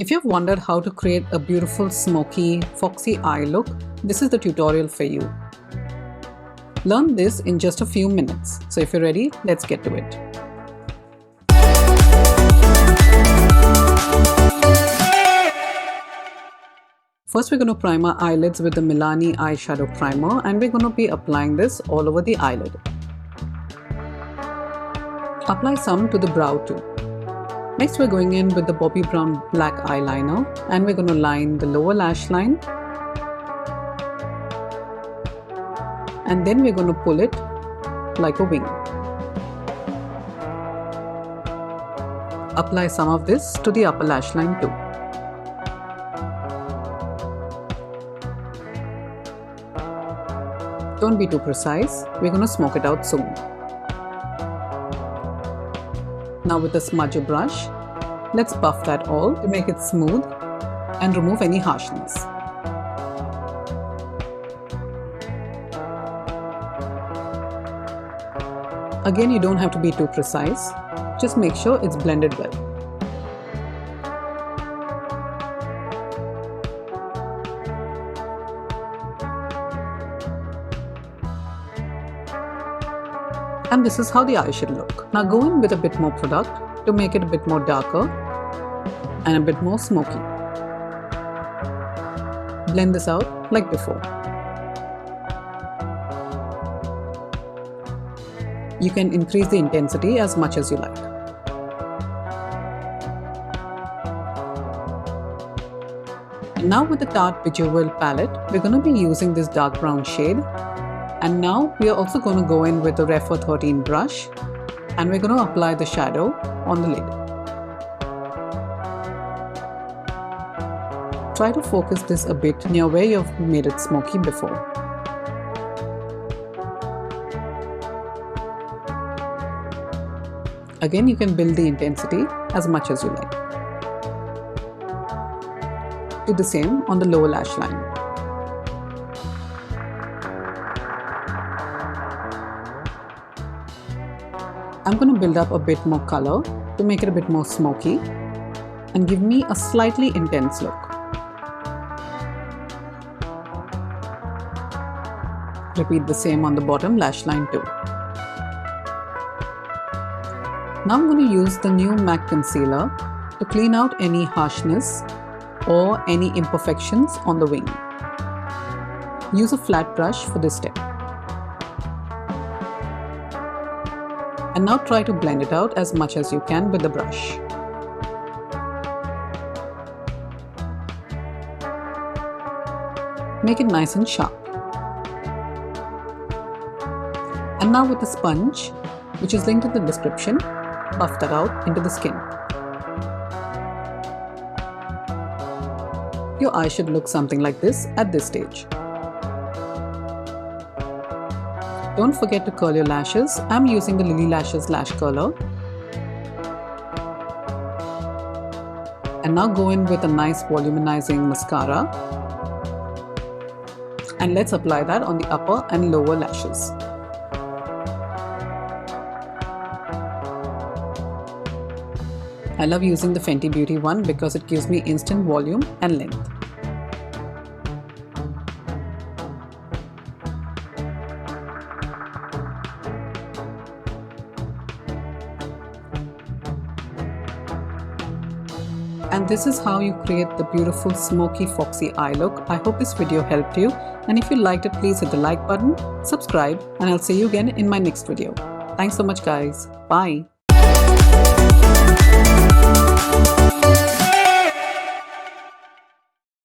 If you've wondered how to create a beautiful smoky, foxy eye look, this is the tutorial for you. Learn this in just a few minutes. So if you're ready, let's get to it. First, we're going to prime our eyelids with the Milani eyeshadow primer, and we're going to be applying this all over the eyelid. Apply some to the brow too. Next, we're going in with the Bobbi Brown black eyeliner, and we're going to line the lower lash line, and then we're going to pull it like a wing. Apply some of this to the upper lash line too. Don't be too precise, we're going to smoke it out soon. Now with a smudger brush, let's buff that all to make it smooth and remove any harshness. Again, you don't have to be too precise, just make sure it's blended well. And this is how the eye should look. Now go in with a bit more product to make it a bit more darker and a bit more smoky. Blend this out like before. You can increase the intensity as much as you like. And now with the Tarte Bejeweled palette, we're going to be using this dark brown shade. And now we are also going to go in with the Rephr 13 brush, and we're going to apply the shadow on the lid. Try to focus this a bit near where you've made it smoky before. Again, you can build the intensity as much as you like. Do the same on the lower lash line. I'm going to build up a bit more color to make it a bit more smoky and give me a slightly intense look. Repeat the same on the bottom lash line too. Now I'm going to use the new MAC concealer to clean out any harshness or any imperfections on the wing. Use a flat brush for this step. And now try to blend it out as much as you can with the brush. Make it nice and sharp. And now with the sponge, which is linked in the description, buff that out into the skin. Your eye should look something like this at this stage. Don't forget to curl your lashes. I'm using the Lily Lashes lash curler. And now go in with a nice volumizing mascara. And let's apply that on the upper and lower lashes. I love using the Fenty Beauty one because it gives me instant volume and length. And this is how you create the beautiful smoky foxy eye look. I hope this video helped you, and if you liked it, please hit the like button, subscribe, and I'll see you again in my next video. Thanks so much guys. Bye.